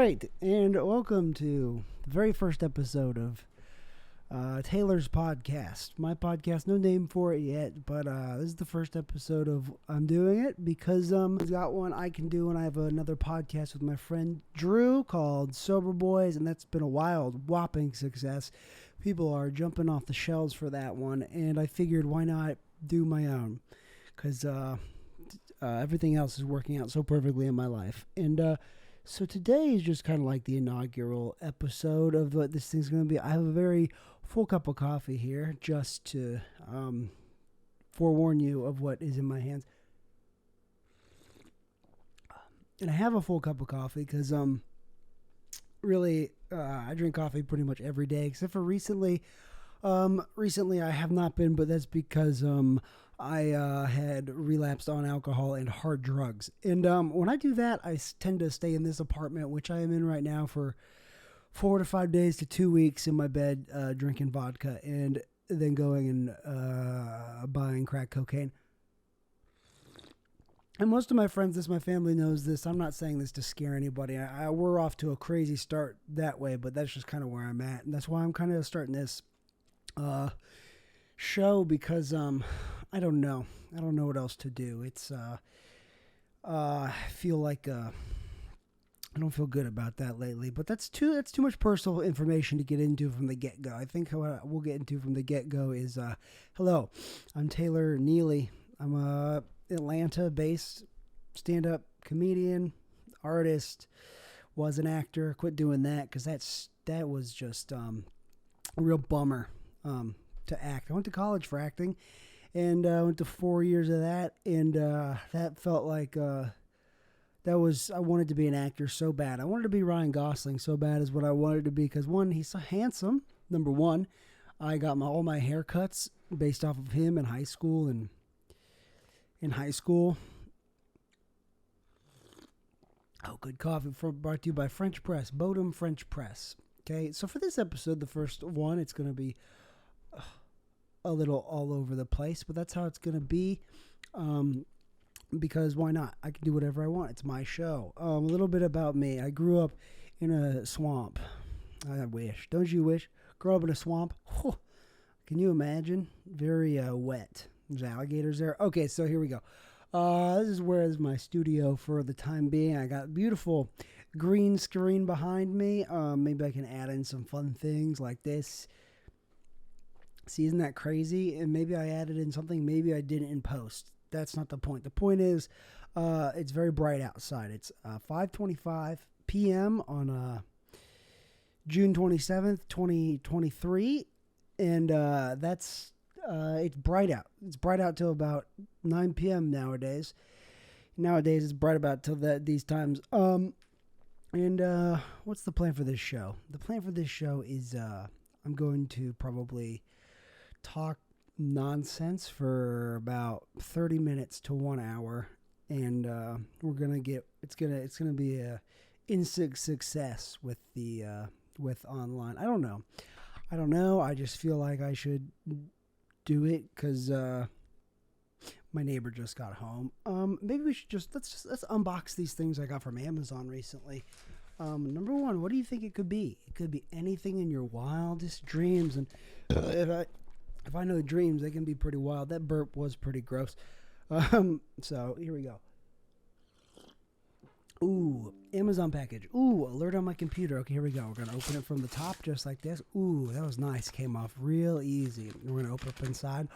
right, and welcome to the very first episode of Taylor's podcast. My podcast, no name for it yet, but this is the first episode of I'm doing it because I've got one I can do, and I have another podcast with my friend Drew called Sober Boys, and that's been a wild, whopping success. People are jumping off the shelves for that one, and I figured why not do my own because everything else is working out so perfectly in my life, and so today is just kind of like the inaugural episode of what this thing's going to be. I have a very full cup of coffee here just to forewarn you of what is in my hands. And I have a full cup of coffee because really I drink coffee pretty much every day except for recently. Recently I have not been, but that's because I had relapsed on alcohol and hard drugs. And when I do that, I tend to stay in this apartment, which I am in right now, for 4 to 5 days to 2 weeks in my bed, drinking vodka and then going and buying crack cocaine. And most of my friends, my family knows this. I'm not saying this to scare anybody. We're off to a crazy start that way, but that's just kind of where I'm at. And that's why I'm kind of starting this show because I don't know what else to do. It's I feel like I don't feel good about that lately, but that's too much personal information to get into from the get-go. I think what we'll get into from the get-go is hello, I'm Taylor Neely. I'm a Atlanta-based stand-up comedian, artist, was an actor, quit doing that because that was just a real bummer to act. I went to college for acting, and I went to 4 years of that, and that felt like I wanted to be an actor so bad. I wanted to be Ryan Gosling so bad is what I wanted to be because, one, he's so handsome. Number one, I got all my haircuts based off of him in high school, and in high school. Oh, good coffee brought to you by French Press, Bodum French Press. Okay, so for this episode, the first one, it's going to be a little all over the place, but that's how it's going to be. Because why not? I can do whatever I want. It's my show. A little bit about me. I grew up in a swamp. I wish. Don't you wish? Grow up in a swamp? Oh, can you imagine? Very wet. There's alligators there. Okay, so here we go. This is where is my studio for the time being. I got beautiful green screen behind me. Maybe I can add in some fun things like this. See, isn't that crazy? And maybe I added in something maybe I didn't in post. That's not the point. The point is, it's very bright outside. It's 5:25 p.m. on June 27th, 2023, and it's bright out. It's bright out till about 9 p.m. nowadays. Nowadays, it's bright about till these times. And what's the plan for this show? The plan for this show is I'm going to probably talk nonsense for about 30 minutes to 1 hour, and it's gonna be a instant success with the with online. I don't know. I just feel like I should do it because my neighbor just got home. Maybe we should let's unbox these things I got from Amazon recently. Number one, what do you think it could be? It could be anything in your wildest dreams, and if I know dreams, they can be pretty wild. That burp was pretty gross. So here we go. Ooh, Amazon package. Ooh, alert on my computer. Okay, here we go. We're going to open it from the top just like this. Ooh, that was nice. Came off real easy. We're going to open up inside.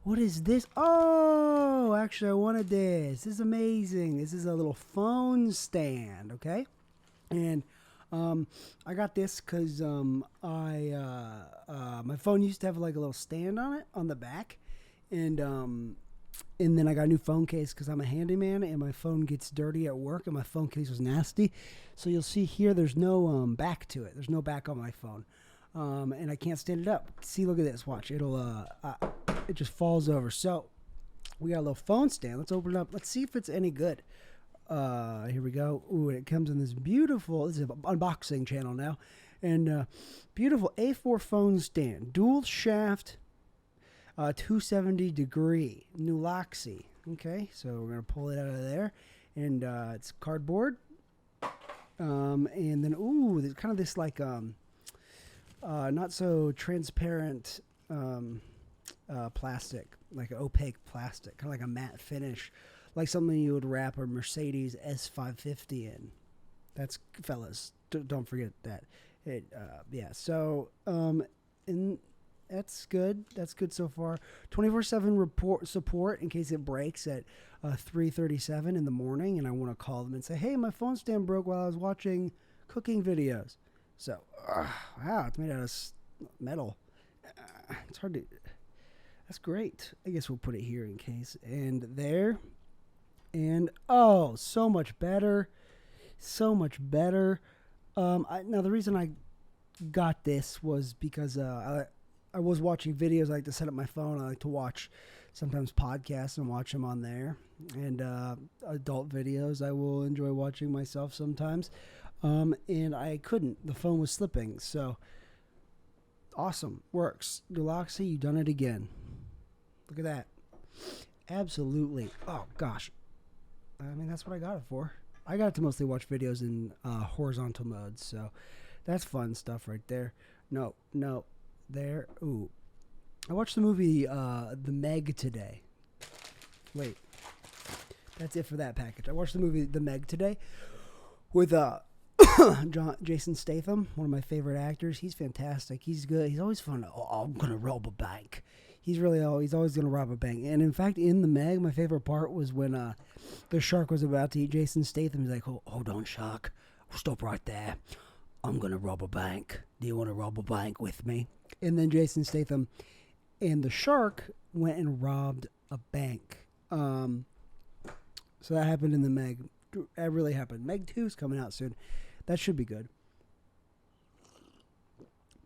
What is this? Oh, actually, I wanted this. This is amazing. This is a little phone stand, okay? And I got this because my phone used to have like a little stand on it on the back, and then I got a new phone case because I'm a handyman and my phone gets dirty at work and my phone case was nasty. So you'll see here there's no back to it. There's no back on my phone, and I can't stand it up. See, look at this. Watch, it just falls over. So we got a little phone stand. Let's open it up. Let's see if it's any good. Here we go. Ooh, it comes in this beautiful, this is an unboxing channel now, and beautiful A4 phone stand, dual shaft, 270 degree, Nuloxi. Okay, so we're going to pull it out of there, and it's cardboard. And then, ooh, there's kind of this like not so transparent plastic, like opaque plastic, kind of like a matte finish, like something you would wrap a Mercedes S550 in. That's, fellas, don't forget that. Yeah. So, and that's good. That's good so far. 24/7 report support in case it breaks at 3:37 in the morning, and I want to call them and say, "Hey, my phone stand broke while I was watching cooking videos." So, wow, it's made out of metal. It's hard to. That's great. I guess we'll put it here in case. And there. And oh, so much better. So much better. Now, the reason I got this was because I was watching videos. I like to set up my phone. I like to watch sometimes podcasts and watch them on there. And adult videos I will enjoy watching myself sometimes. And I couldn't. The phone was slipping. So, awesome. Works. Galaxy, you done it again. Look at that. Absolutely. Oh, gosh. I mean, that's what I got it for. I got it to mostly watch videos in horizontal mode. So, that's fun stuff right there. No. There. Ooh. I watched the movie The Meg today. Wait. That's it for that package. I watched the movie The Meg today with Jason Statham, one of my favorite actors. He's fantastic. He's good. He's always fun. Oh, I'm going to rob a bank. He's always going to rob a bank. And in fact, in The Meg, my favorite part was when the shark was about to eat Jason Statham. He's like, hold on, shark. Stop right there. I'm going to rob a bank. Do you want to rob a bank with me? And then Jason Statham and the shark went and robbed a bank. So that happened in The Meg. That really happened. Meg 2 is coming out soon. That should be good.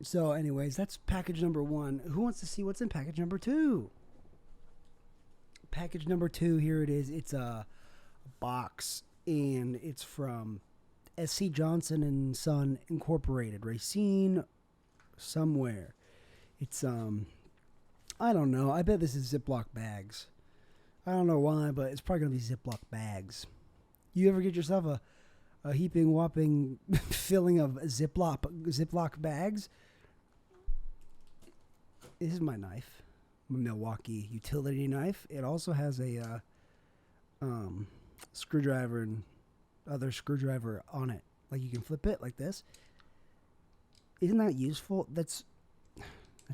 So anyways, that's package number 1. Who wants to see what's in package number 2? Package number 2, here it is. It's a box, and it's from S.C. Johnson and Son Incorporated. Racine somewhere. It's, I don't know. I bet this is Ziploc bags. I don't know why, but it's probably going to be Ziploc bags. You ever get yourself a heaping, whopping filling of Ziploc bags? This is my knife. My Milwaukee utility knife. It also has a screwdriver and other screwdriver on it. Like you can flip it like this. Isn't that useful? That's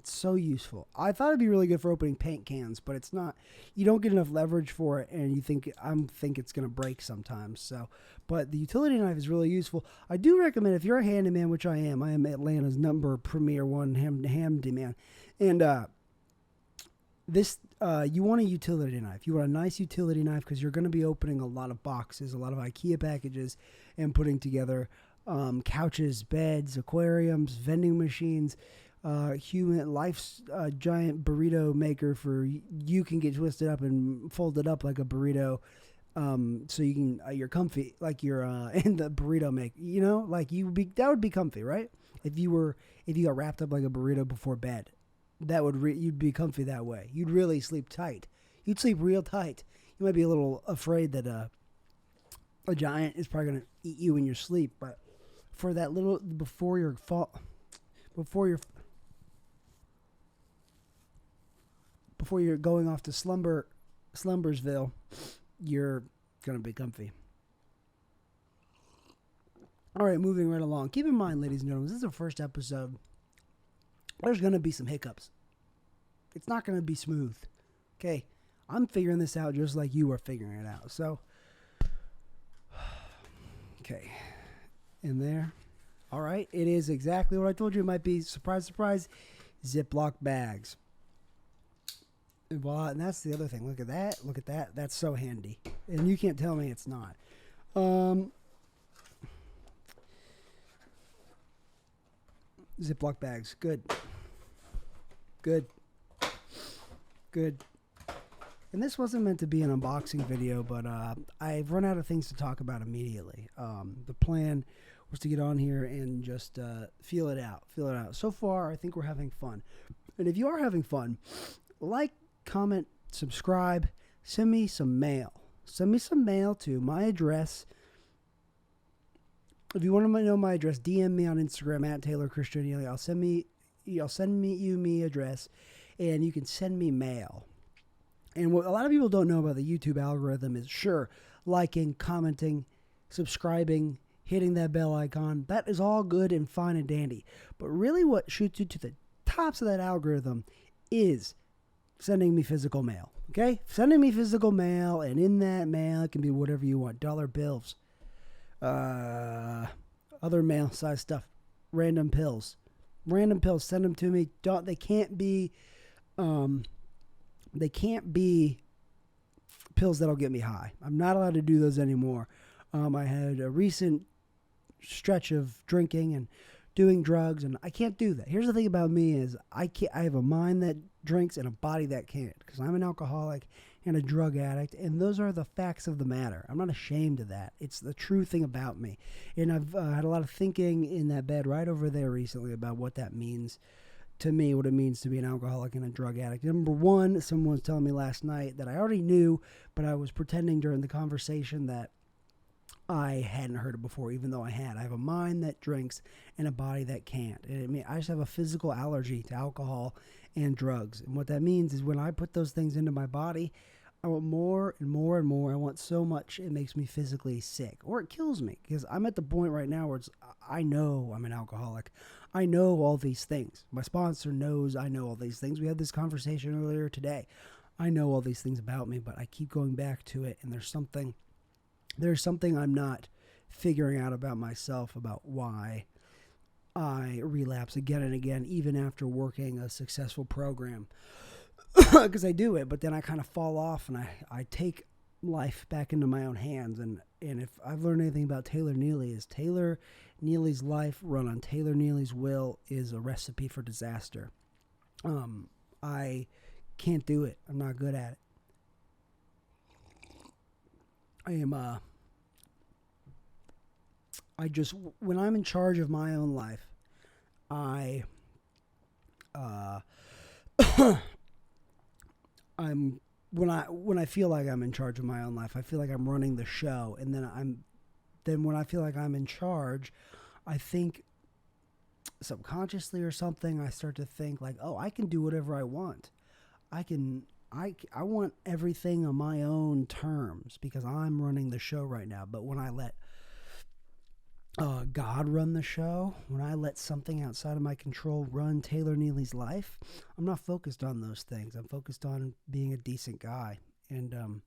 so useful. I thought it'd be really good for opening paint cans, but it's not. You don't get enough leverage for it, and you think it's gonna break sometimes. So, but the utility knife is really useful. I do recommend if you're a handyman, which I am Atlanta's number premier one handyman, and you want a utility knife. You want a nice utility knife because you're going to be opening a lot of boxes, a lot of IKEA packages, and putting together couches, beds, aquariums, vending machines. Human life's giant burrito maker for you can get twisted up and folded up like a burrito, so you can you're comfy like you're in the burrito make. You know, like that would be comfy, right? If you got wrapped up like a burrito before bed, you'd be comfy that way. You'd really sleep tight. You'd sleep real tight. You might be a little afraid that a giant is probably gonna eat you in your sleep, but for that little before you're going off to Slumbersville, you're going to be comfy. All right, moving right along. Keep in mind, ladies and gentlemen, this is the first episode. There's going to be some hiccups. It's not going to be smooth. Okay? I'm figuring this out just like you are figuring it out. So, okay. In there. All right. It is exactly what I told you. It might be, surprise, surprise, Ziploc bags. And voila, and that's the other thing. Look at that. Look at that. That's so handy. And you can't tell me it's not. Ziploc bags. Good. And this wasn't meant to be an unboxing video, but I've run out of things to talk about immediately. The plan was to get on here and just feel it out. So far, I think we're having fun. And if you are having fun, like, comment, subscribe, send me some mail. Send me some mail to my address. If you want to know my address, DM me on Instagram at Taylor Christian Neely. I'll send me address, and you can send me mail. And what a lot of people don't know about the YouTube algorithm is, sure, liking, commenting, subscribing, hitting that bell icon, that is all good and fine and dandy. But really what shoots you to the tops of that algorithm is sending me physical mail. Okay? Sending me physical mail, and in that mail, it can be whatever you want. Dollar bills, other mail size stuff, random pills. Random pills, send them to me. They can't be pills that'll get me high. I'm not allowed to do those anymore. I had a recent stretch of drinking and doing drugs, and I can't do that. Here's the thing about me is I have a mind that drinks and a body that can't, because I'm an alcoholic and a drug addict, and those are the facts of the matter. I'm not ashamed of that. It's the true thing about me. And I've had a lot of thinking in that bed right over there recently about what that means to me, what it means to be an alcoholic and a drug addict. Number one, someone was telling me last night that I already knew, but I was pretending during the conversation that I hadn't heard it before, even though I had. I have a mind that drinks and a body that can't. And I just have a physical allergy to alcohol and drugs. And what that means is when I put those things into my body, I want more and more and more. I want so much it makes me physically sick, or it kills me, because I'm at the point right now where I know I'm an alcoholic. I know all these things. My sponsor knows I know all these things. We had this conversation earlier today. I know all these things about me, but I keep going back to it, and there's something I'm not figuring out about myself, about why I relapse again and again, even after working a successful program. Because I do it, but then I kind of fall off, and I take life back into my own hands. And if I've learned anything about Taylor Neely, is Taylor Neely's life run on Taylor Neely's will is a recipe for disaster. I can't do it. I'm not good at it. When I'm in charge of my own life, I when I feel like I'm in charge of my own life, I feel like I'm running the show, and then when I feel like I'm in charge, I think subconsciously or something, I start to think like, oh, I can do whatever I want. I want everything on my own terms because I'm running the show right now. But when I let God run the show, when I let something outside of my control run Taylor Neely's life, I'm not focused on those things. I'm focused on being a decent guy. And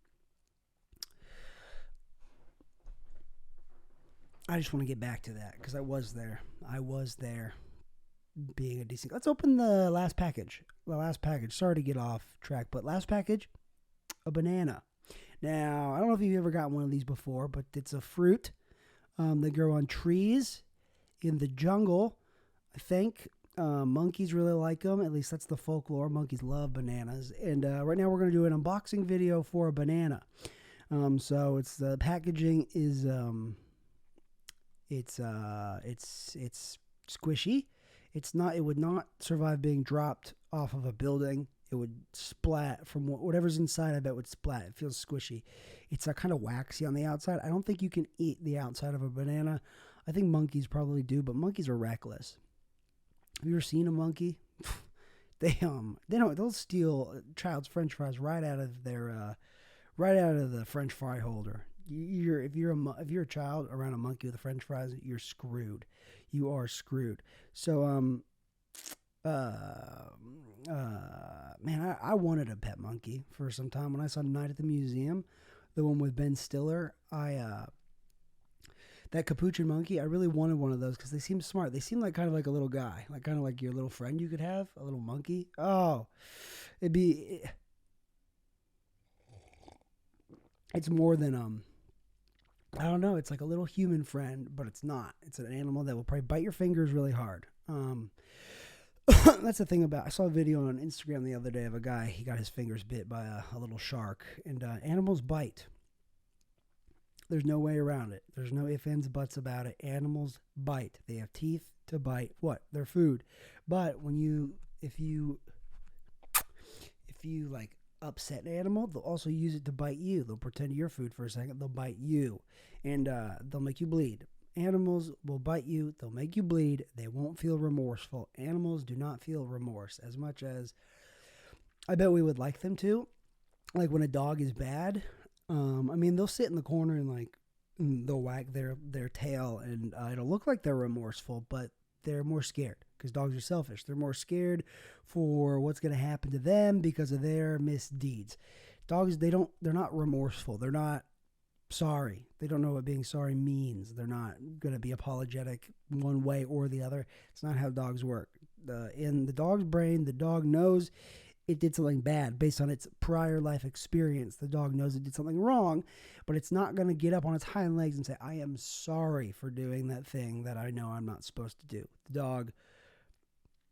I just want to get back to that because I was there being a decent. Let's open the last package. Sorry to get off track, but last package, a banana. Now, I don't know if you've ever gotten one of these before, but it's a fruit. They grow on trees in the jungle, I think. Monkeys really like them. At least that's the folklore. Monkeys love bananas. And right now we're going to do an unboxing video for a banana. So it's the packaging is it's squishy. It would not survive being dropped off of a building. It would splat from whatever's inside. I bet would splat. It feels squishy. It's kind of waxy on the outside. I don't think you can eat the outside of a banana. I think monkeys probably do, but monkeys are reckless. Have you ever seen a monkey? They'll steal a child's French fries right out of the French fry holder. If you're a child around a monkey with a French fries, you're screwed. You are screwed. So man, I wanted a pet monkey for some time. When I saw Night at the Museum, the one with Ben Stiller, that capuchin monkey, I really wanted one of those because they seem smart. They seem like kind of like a little guy, like kind of like your little friend you could have, a little monkey. Oh, it's more than I don't know. It's like a little human friend, but it's not. It's an animal that will probably bite your fingers really hard. That's the thing about. I saw a video on Instagram the other day of a guy. He got his fingers bit by a little shark, and animals bite. There's no way around it. There's no ifs, ands, buts about it. Animals bite. They have teeth to bite. What? Their food. But if you like upset an animal, they'll also use it to bite you. They'll pretend you're food for a second. They'll bite you, and they'll make you bleed. Animals will bite you. They'll make you bleed. They won't feel remorseful. Animals do not feel remorse as much as I bet we would like them to. Like when a dog is bad, I mean, they'll sit in the corner and like they'll wag their tail, and it'll look like they're remorseful, but they're more scared because dogs are selfish. They're more scared for what's going to happen to them because of their misdeeds. Dogs, they're not remorseful. They're not sorry. They don't know what being sorry means. They're not going to be apologetic one way or the other. It's not how dogs work. In the dog's brain, the dog knows it did something bad based on its prior life experience. The dog knows it did something wrong, but it's not going to get up on its hind legs and say, I am sorry for doing that thing that I know I'm not supposed to do. The dog,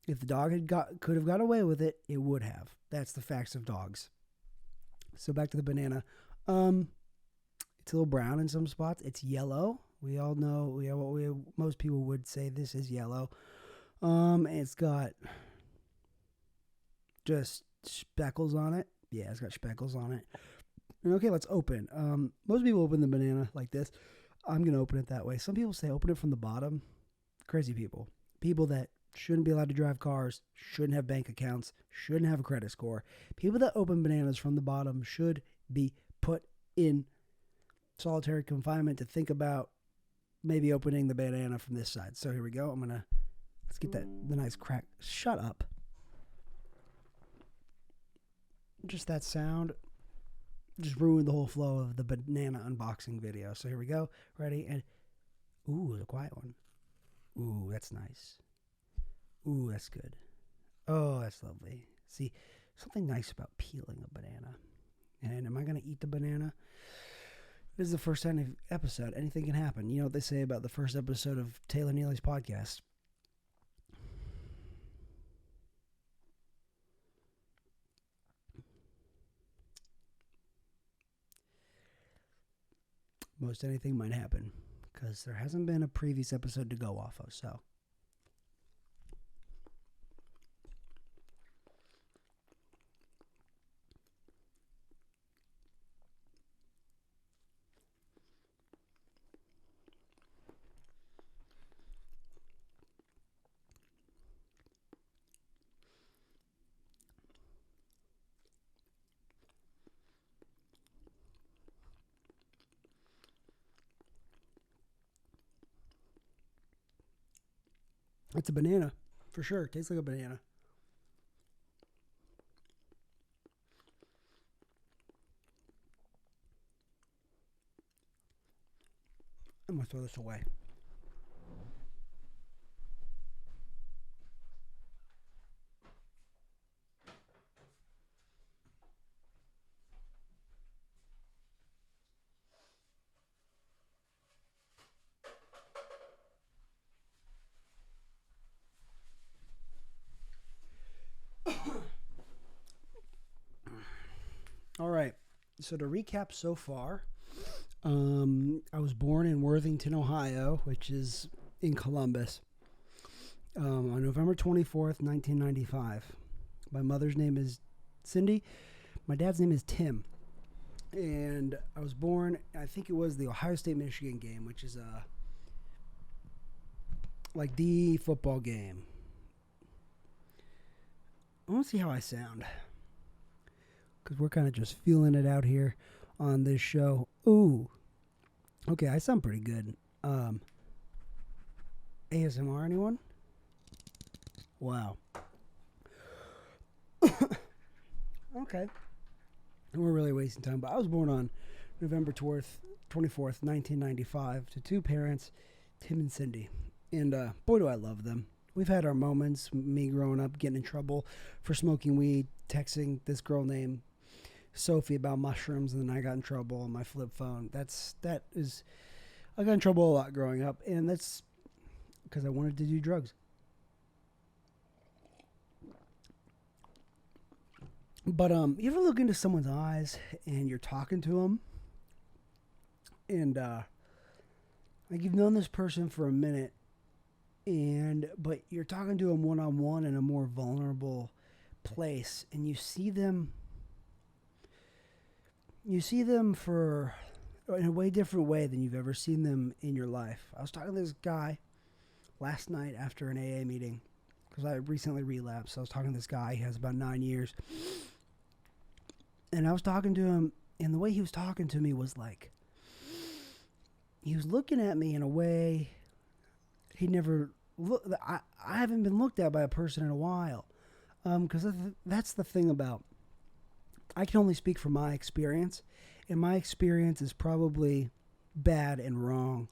if the dog could have got away with it, it would have. That's the facts of dogs. So back to the banana. It's a little brown in some spots. It's yellow. We all know, most people would say this is yellow. It's got just speckles on it. Yeah, it's got speckles on it. Okay, let's open. Most people open the banana like this. I'm going to open it that way. Some people say open it from the bottom. Crazy people. People that shouldn't be allowed to drive cars, shouldn't have bank accounts, shouldn't have a credit score. People that open bananas from the bottom should be put in solitary confinement to think about maybe opening the banana from this side. So here we go. Let's get the nice crack. Shut up. Just that sound just ruined the whole flow of the banana unboxing video. So here we go. Ready? And ooh, the quiet one. Ooh, that's nice. Ooh, that's good. Oh, that's lovely. See, something nice about peeling a banana. And am I going to eat the banana? This is the first episode. Anything can happen. You know what they say about the first episode of Taylor Neely's podcast. Most anything might happen because there hasn't been a previous episode to go off of. So it's a banana for sure. Tastes like a banana. I'm going to throw this away. All right. So to recap so far, I was born in Worthington, Ohio, which is in Columbus, on November 24th, 1995. My mother's name is Cindy. My dad's name is Tim. And I was born, I think it was the Ohio State-Michigan game, which is like the football game. I want to see how I sound, because we're kind of just feeling it out here on this show. Ooh. Okay, I sound pretty good. ASMR, anyone? Wow. Okay. And we're really wasting time, but I was born on November 24th, 1995, to two parents, Tim and Cindy. And boy, do I love them. We've had our moments, me growing up, getting in trouble for smoking weed, texting this girl named Sophie about mushrooms, and then I got in trouble on my flip phone. I got in trouble a lot growing up, and that's because I wanted to do drugs. But you ever look into someone's eyes and you're talking to them, and like you've known this person for a minute, but you're talking to them one-on-one in a more vulnerable place, and you see them for in a way different way than you've ever seen them in your life. I was talking to this guy last night after an AA meeting because I recently relapsed. I was talking to this guy. He has about 9 years. And I was talking to him, and the way he was talking to me was like, he was looking at me in a way he never look. I haven't been looked at by a person in a while. Because that's the thing about, I can only speak from my experience, and my experience is probably bad and wrong,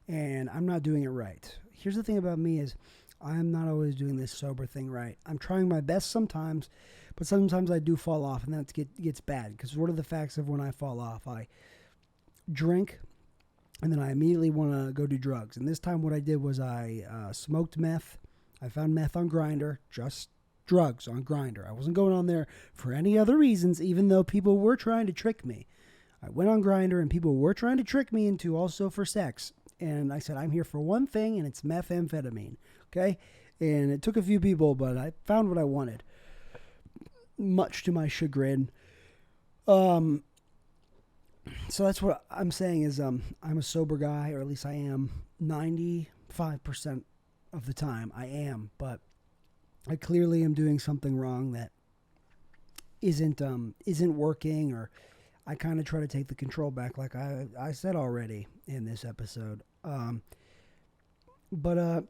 and I'm not doing it right. Here's the thing about me is I'm not always doing this sober thing right. I'm trying my best sometimes, but sometimes I do fall off, and that gets bad, because what are the facts of when I fall off? I drink, and then I immediately want to go do drugs. And this time what I did was I smoked meth. I found meth on Grindr, just drugs on Grindr. I wasn't going on there for any other reasons, even though people were trying to trick me. I went on Grindr, and people were trying to trick me into also for sex. And I said, I'm here for one thing, and it's methamphetamine. Okay? And it took a few people, but I found what I wanted, much to my chagrin. So that's what I'm saying is I'm a sober guy, or at least I am 95% of the time. I am, but I clearly am doing something wrong that isn't working, or I kind of try to take the control back, like I said already in this episode. But I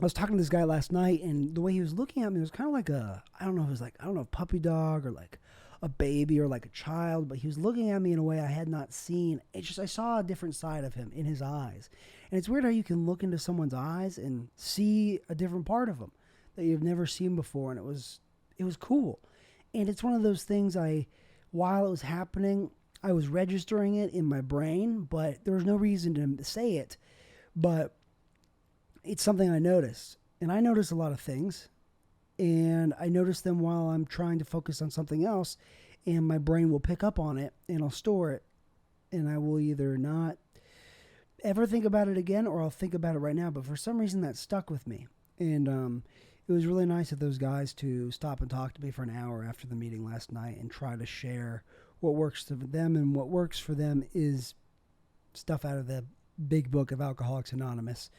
was talking to this guy last night, and the way he was looking at me was kind of like a puppy dog, or like a baby, or like a child, but he was looking at me in a way I had not seen. It's just I saw a different side of him in his eyes. And it's weird how you can look into someone's eyes and see a different part of them that you've never seen before, and it was cool. And it's one of those things, while it was happening, I was registering it in my brain, but there was no reason to say it. But it's something I noticed. And I notice a lot of things, and I notice them while I'm trying to focus on something else, and my brain will pick up on it, and I'll store it, and I will either not ever think about it again, or I'll think about it right now. But for some reason, that stuck with me. And it was really nice of those guys to stop and talk to me for an hour after the meeting last night and try to share what works for them. And what works for them is stuff out of the big book of Alcoholics Anonymous,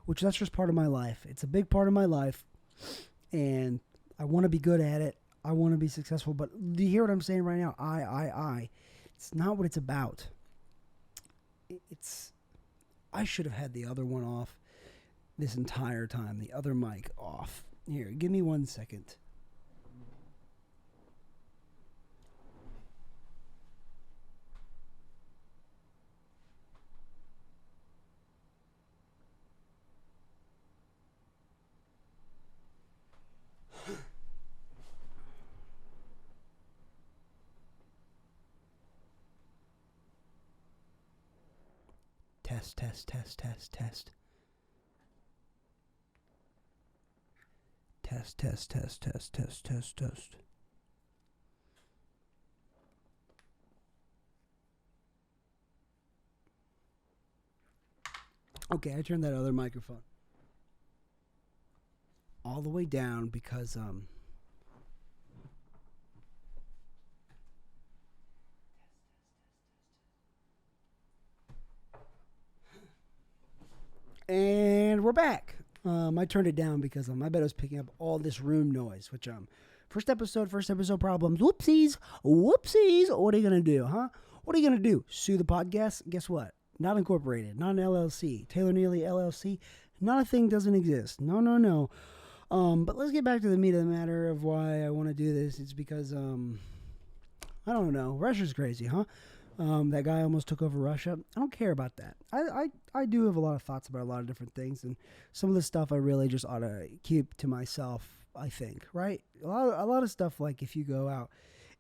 which that's just part of my life. It's a big part of my life, and I want to be good at it. I want to be successful. But do you hear what I'm saying right now? I. It's not what it's about. I should have had the other one off this entire time, the other mic off. Here, give me 1 second. Test. Test. Okay, I turned that other microphone all the way down because and we're back. I turned it down because I bet it was picking up all this room noise, which first episode problems. Whoopsies. What are you gonna do, huh? What are you gonna do? Sue the podcast? Guess what? Not incorporated, not an LLC. Taylor Neely LLC, not a thing, doesn't exist. No. But let's get back to the meat of the matter of why I want to do this. It's because I don't know. Russia's crazy, huh? That guy almost took over Russia. I don't care about that. I do have a lot of thoughts about a lot of different things, and some of the stuff I really just ought to keep to myself, I think, right? A lot of stuff, like if you go out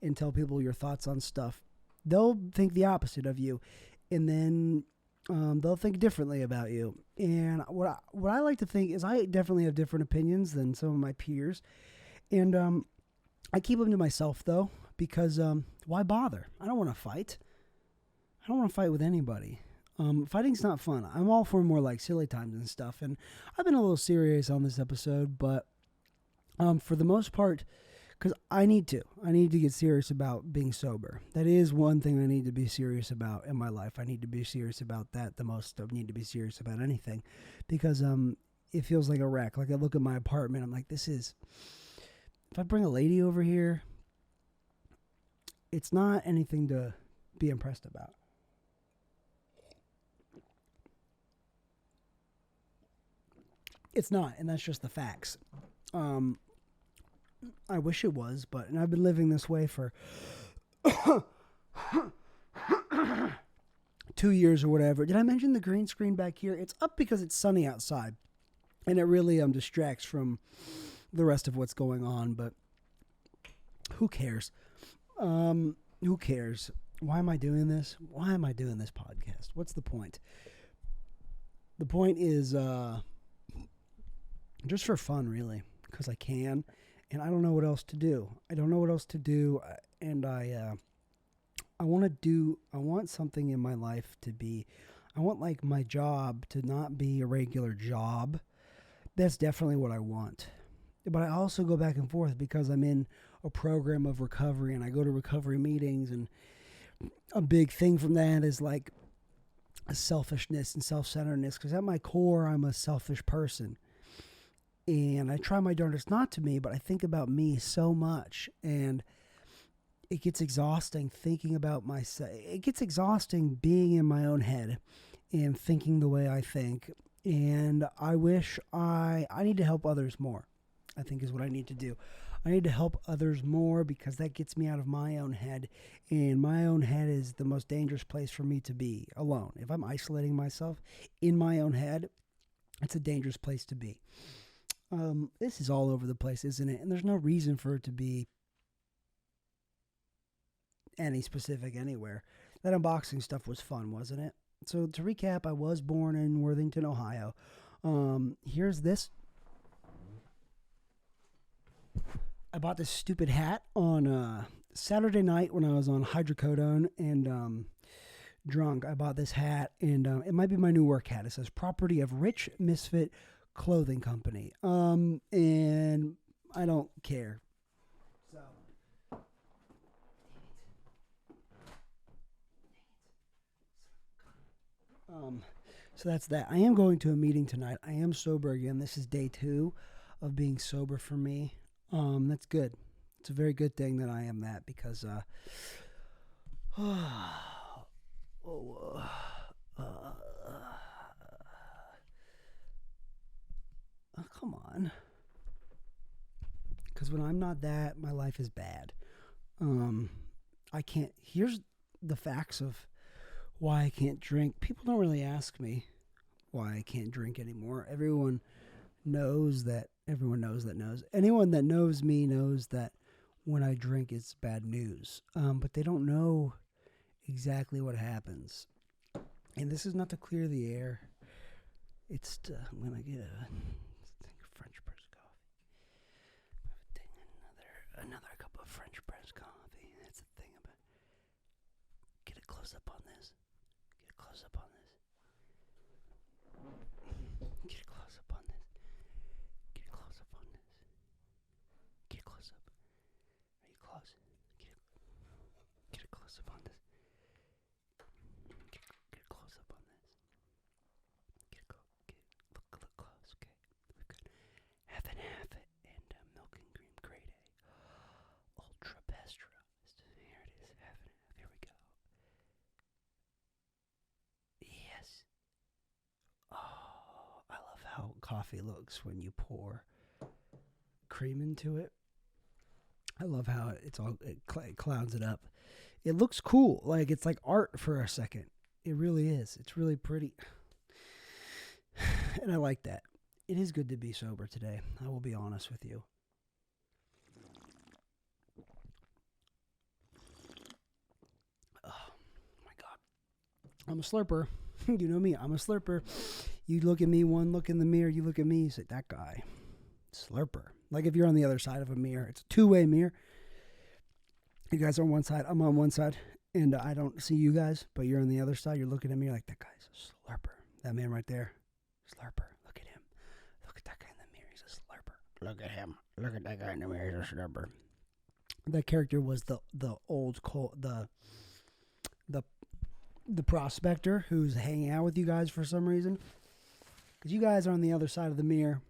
and tell people your thoughts on stuff, they'll think the opposite of you, and then they'll think differently about you. And what I like to think is I definitely have different opinions than some of my peers, and I keep them to myself, though, because why bother? I don't want to fight. I don't want to fight with anybody. Fighting's not fun. I'm all for more like silly times and stuff. And I've been a little serious on this episode, but for the most part, because I need to. I need to get serious about being sober. That is one thing I need to be serious about in my life. I need to be serious about that the most. I need to be serious about anything, because it feels like a wreck. Like I look at my apartment, I'm like, this is. If I bring a lady over here, it's not anything to be impressed about. It's not, and that's just the facts. Um, I wish it was, but and I've been living this way for 2 years or whatever. Did I mention the green screen back here? It's up because it's sunny outside, and it really distracts from the rest of what's going on. But who cares? Who cares? Why am I doing this? Why am I doing this podcast? What's the point? The point is just for fun, really, because I can, and I don't know what else to do. I don't know what else to do, and I want something in my life to be. I want like my job to not be a regular job. That's definitely what I want. But I also go back and forth because I'm in a program of recovery, and I go to recovery meetings, and a big thing from that is like a selfishness and self-centeredness, because at my core I'm a selfish person, and I try my darndest not to be, but I think about me so much, and it gets exhausting thinking about myself. It gets exhausting being in my own head and thinking the way I think, and I wish I need to help others more, I think is what I need to do. I need to help others more because that gets me out of my own head, and my own head is the most dangerous place for me to be alone. If I'm isolating myself in my own head, it's a dangerous place to be. This is all over the place, isn't it? And there's no reason for it to be any specific anywhere. That unboxing stuff was fun, wasn't it? So to recap, I was born in Worthington, Ohio. Here's this. I bought this stupid hat on Saturday night when I was on hydrocodone and drunk. I bought this hat, and it might be my new work hat. It says "Property of Rich Misfit Clothing Company," and I don't care. So that's that. I am going to a meeting tonight. I am sober again. This is day 2 of being sober for me. That's good. It's a very good thing that I am that, because oh, come on. Because when I'm not that, my life is bad. I can't. Here's the facts of why I can't drink. People don't really ask me why I can't drink anymore. Everyone knows that. Everyone knows that knows. Anyone that knows me knows that when I drink, it's bad news. But they don't know exactly what happens. And this is not to clear the air. It's to, I'm gonna get a thing of French press coffee. Another cup of French press coffee. That's the thing about. Get a close up on this. Get a close up on this. Get a close up on this. Get a close up on this. Get a close up. Are you close? Get a close up on this. Get a close up on this. Look close. Okay, we've got half and half and milk and cream grade A, ultra pasteurized. Here it is, half and half. Here we go. Yes. Oh, I love how coffee looks when you pour cream into it. I love how it clouds it up. It looks cool. Like it's like art for a second. It really is. It's really pretty. And I like that. It is good to be sober today. I will be honest with you. Oh my God. I'm a slurper. You know me. I'm a slurper. You look at me, one look in the mirror, you look at me, you say, that guy. Slurper. Like if you're on the other side of a mirror, it's a two-way mirror. You guys are on one side, I'm on one side, and I don't see you guys, but you're on the other side, you're looking at me, you're like, that guy's a slurper. That man right there, slurper. Look at him. Look at that guy in the mirror, he's a slurper. Look at him. Look at that guy in the mirror, he's a slurper. That character was the old the the prospector who's hanging out with you guys for some reason. Because you guys are on the other side of the mirror,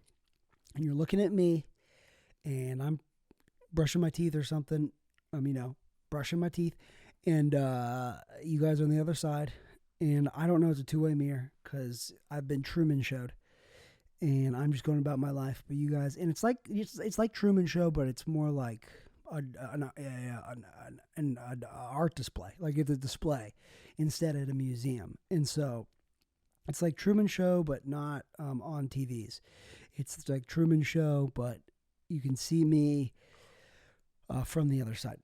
and you're looking at me, and I'm brushing my teeth or something. Brushing my teeth, and you guys are on the other side, and I don't know it's a two-way mirror because I've been Truman Showed, and I'm just going about my life. But you guys, and it's like Truman Show, but it's more like an art display, like it's a display instead at a museum, and so it's like Truman Show, but not on TVs. It's like Truman Show, but you can see me from the other side.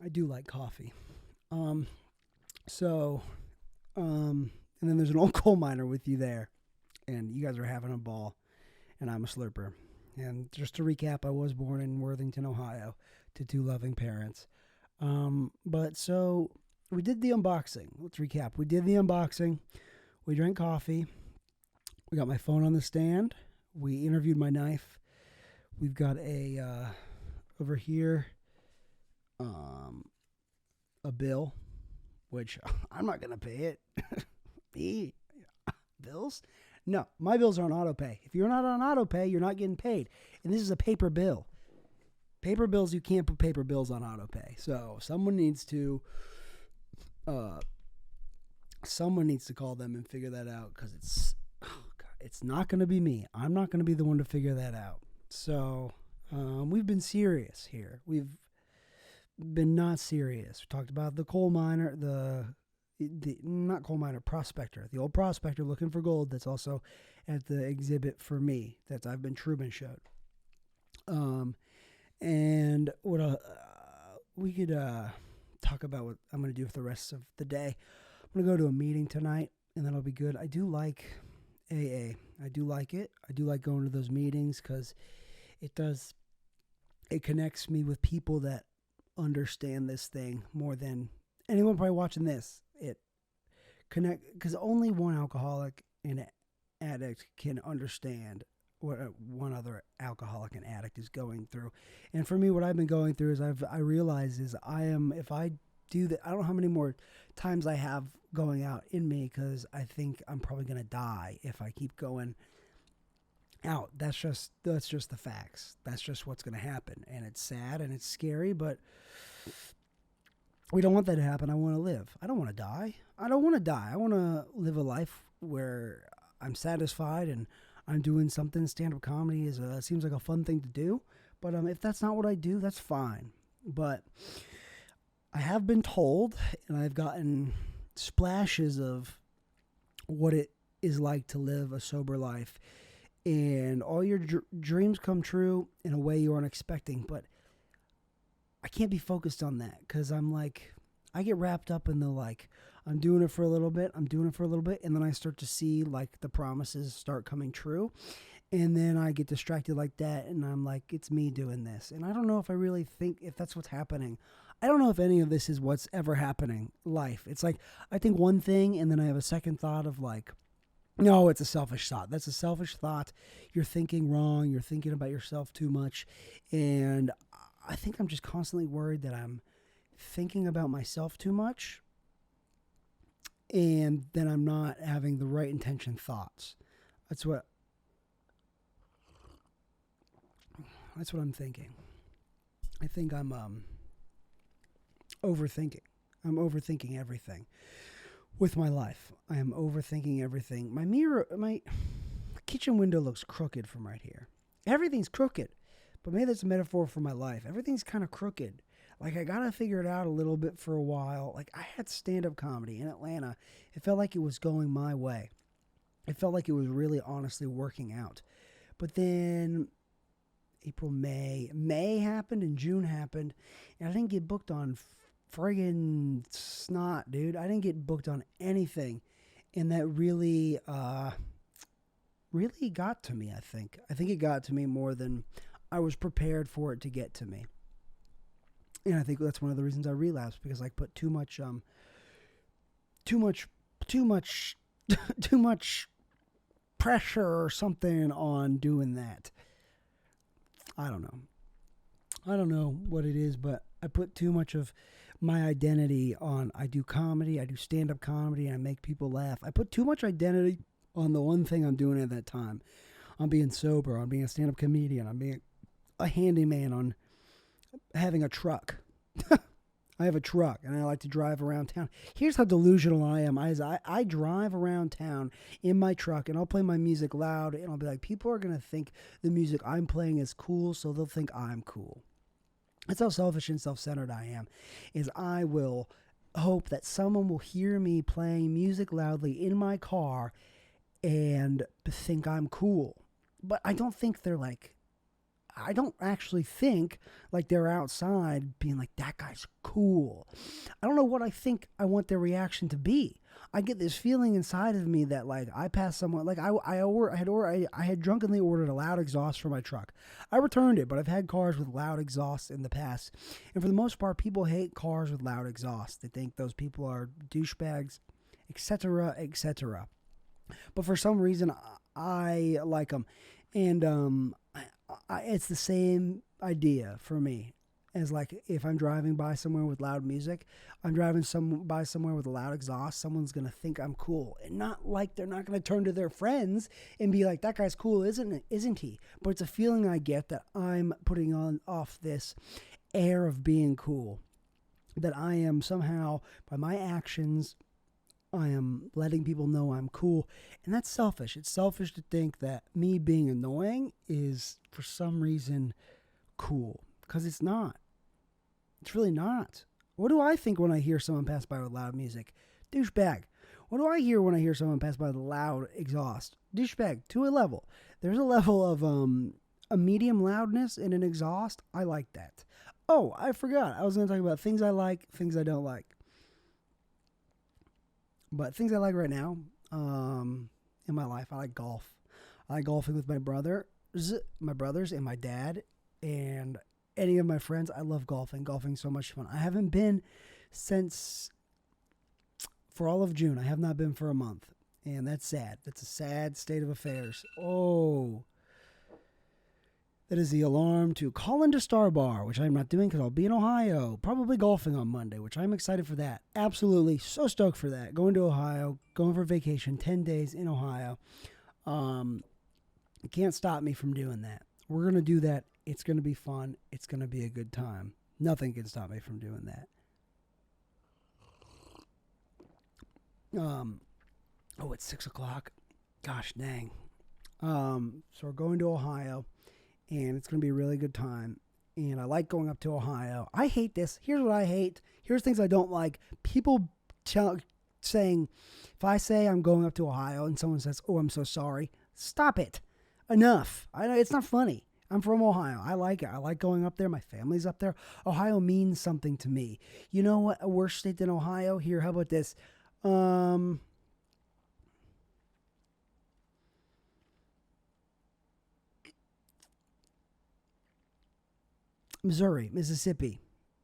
I do like coffee. Um, so, and then there's an old coal miner with you there, and you guys are having a ball, and I'm a slurper. And just to recap, I was born in Worthington, Ohio, to two loving parents. But so we did the unboxing. Let's recap. We did the unboxing. We drank coffee. We got my phone on the stand. We interviewed my knife. We've got over here a bill, which I'm not gonna pay it. Me bills? No, my bills are on auto pay. If you're not on auto pay, you're not getting paid. And this is a paper bill. Paper bills, you can't put paper bills on auto pay. So uh, someone needs to call them and figure that out because it's not going to be me. I'm not going to be the one to figure that out. So we've been serious here. We've been not serious. We talked about the coal miner, the not coal miner, prospector, the old prospector looking for gold. That's also at the exhibit for me. I've been Truman Showed. And what we could talk about what I'm going to do for the rest of the day. I'm going to go to a meeting tonight, and that'll be good. I do like AA. I do like it. I do like going to those meetings because it connects me with people that understand this thing more than anyone probably watching this. It because only one alcoholic and addict can understand what one other alcoholic and addict is going through. And for me, what I've been going through is I realize is if I do that, I don't know how many more times I have going out in me because I think I'm probably going to die if I keep going out. That's just the facts. That's just what's going to happen. And it's sad and it's scary, but we don't want that to happen. I want to live. I don't want to die. I don't want to die. I want to live a life where I'm satisfied and I'm doing something. Stand-up comedy seems like a fun thing to do. But if that's not what I do, that's fine. But I have been told, and I've gotten splashes of what it is like to live a sober life. And all your dreams come true in a way you aren't expecting. But I can't be focused on that because I get wrapped up in I'm doing it for a little bit, and then I start to see the promises start coming true, and then I get distracted like that, and I'm like, it's me doing this, and I don't know if I really think if that's what's happening. I don't know if any of this is what's ever happening. Life, it's I think one thing, and then I have a second thought of no, it's a selfish thought. That's a selfish thought. You're thinking wrong. You're thinking about yourself too much, and I think I'm just constantly worried that I'm thinking about myself too much and then I'm not having the right intention thoughts. That's what I'm thinking. I think I'm overthinking. I'm overthinking everything with my life. I am overthinking everything. My kitchen window looks crooked from right here. Everything's crooked. But maybe that's a metaphor for my life. Everything's kind of crooked. I got to figure it out a little bit for a while. I had stand-up comedy in Atlanta. It felt like it was going my way. It felt like it was really honestly working out. But then May happened and June happened. And I didn't get booked on friggin' snot, dude. I didn't get booked on anything. And that really got to me, I think. I think it got to me more than I was prepared for it to get to me. And I think that's one of the reasons I relapsed because I put too much pressure or something on doing that. I don't know. I don't know what it is, but I put too much of my identity on. I do comedy, I do stand up comedy, and I make people laugh. I put too much identity on the one thing I'm doing at that time. On being sober, on being a stand up comedian, on being a handyman, on having a truck. I have a truck and I like to drive around town. Here's how delusional I am. I drive around town in my truck and I'll play my music loud and I'll be like, people are going to think the music I'm playing is cool, so they'll think I'm cool. That's how selfish and self-centered I am, is I will hope that someone will hear me playing music loudly in my car and think I'm cool. But I don't actually think like they're outside being like, that guy's cool. I don't know what I think I want their reaction to be. I get this feeling inside of me that like I passed someone, like I had drunkenly ordered a loud exhaust for my truck. I returned it, but I've had cars with loud exhausts in the past. And for the most part, people hate cars with loud exhausts. They think those people are douchebags, etc., etc. But for some reason, I like them. And it's the same idea for me as like if I'm driving by somewhere with loud music, I'm driving by somewhere with a loud exhaust, someone's going to think I'm cool. And not like they're not going to turn to their friends and be like, that guy's cool, isn't he? But it's a feeling I get that I'm putting on off this air of being cool. That I am somehow, by my actions, I am letting people know I'm cool. And that's selfish. It's selfish to think that me being annoying is, for some reason, cool. Because it's not. It's really not. What do I think when I hear someone pass by with loud music? Douchebag. What do I hear when I hear someone pass by with loud exhaust? Douchebag. To a level. There's a level of a medium loudness in an exhaust. I like that. Oh, I forgot. I was going to talk about things I like, things I don't like. But things I like right now in my life, I like golf. I like golfing with my brothers, and my dad, and any of my friends. I love golfing. Golfing's so much fun. I haven't been since for all of June. I have not been for a month, and that's sad. That's a sad state of affairs. Oh, that is the alarm to call into Star Bar, which I'm not doing because I'll be in Ohio, probably golfing on Monday, which I'm excited for that. Absolutely so stoked for that. Going to Ohio, going for vacation, 10 days in Ohio. You can't stop me from doing that. We're going to do that. It's going to be fun. It's going to be a good time. Nothing can stop me from doing that. It's 6 o'clock. Gosh dang. So we're going to Ohio. And it's going to be a really good time. And I like going up to Ohio. I hate this. Here's what I hate. Here's things I don't like. People saying, if I say I'm going up to Ohio and someone says, oh, I'm so sorry, stop it. Enough. It's not funny. I'm from Ohio. I like it. I like going up there. My family's up there. Ohio means something to me. You know what? A worse state than Ohio? Here, how about this? Missouri, Mississippi,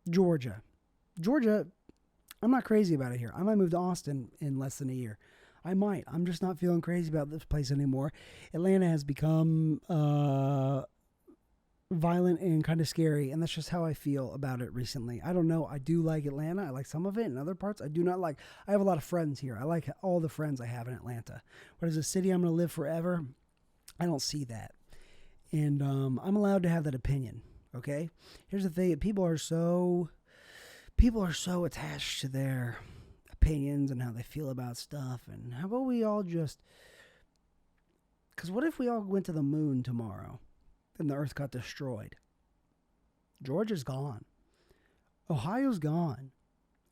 Georgia. Georgia, I'm not crazy about it here. I might move to Austin in less than a year. I might. I'm just not feeling crazy about this place anymore. Atlanta has become violent and kind of scary, and that's just how I feel about it recently. I don't know. I do like Atlanta. I like some of it, and other parts I do not like. I have a lot of friends here. I like all the friends I have in Atlanta. But as a city I'm going to live forever, I don't see that. And I'm allowed to have that opinion. Okay? Here's the thing. People are so attached to their opinions and how they feel about stuff. And how about we all just... Because what if we all went to the moon tomorrow and the earth got destroyed? Georgia's gone. Ohio's gone.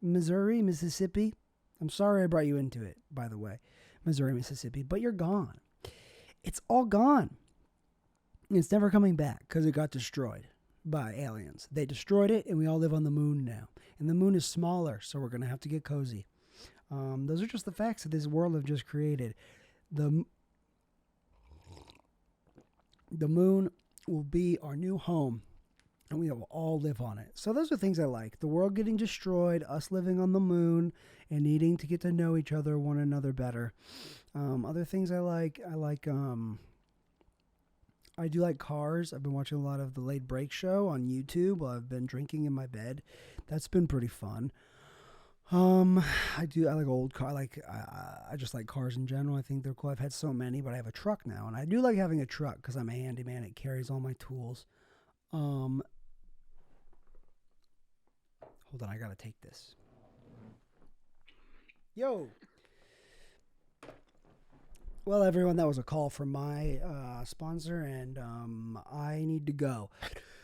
Missouri, Mississippi. I'm sorry I brought you into it, by the way. Missouri, Mississippi. But you're gone. It's all gone. It's never coming back because it got destroyed by aliens. They destroyed it, and we all live on the moon now. And the moon is smaller, so we're going to have to get cozy. Those are just the facts that this world have just created. The moon will be our new home, and we will all live on it. So those are things I like. The world getting destroyed, us living on the moon, and needing to get to know each other, one another better. Other things I like I do like cars. I've been watching a lot of the Late Break Show on YouTube while I've been drinking in my bed. That's been pretty fun. Um, I like old car. I just like cars in general. I think they're cool. I've had so many, but I have a truck now, and I do like having a truck because I'm a handyman. It carries all my tools. Um, Hold on, I gotta take this. Yo. Well, everyone, that was a call from my sponsor, and I need to go.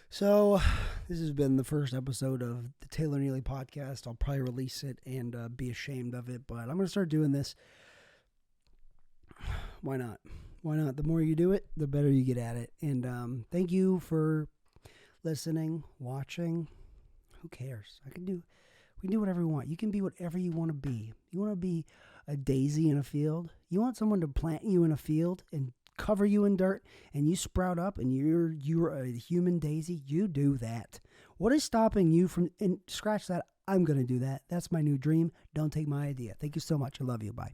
So, this has been the first episode of the Taylor Neely podcast. I'll probably release it and be ashamed of it, but I'm going to start doing this. Why not? Why not? The more you do it, the better you get at it. And thank you for listening, watching. Who cares? We can do whatever we want. You can be whatever you want to be. You want to be a daisy in a field? You want someone to plant you in a field and cover you in dirt and you sprout up and you're a human daisy? You do that. What is stopping you from, and scratch that, I'm going to do that. That's my new dream. Don't take my idea. Thank you so much. I love you. Bye.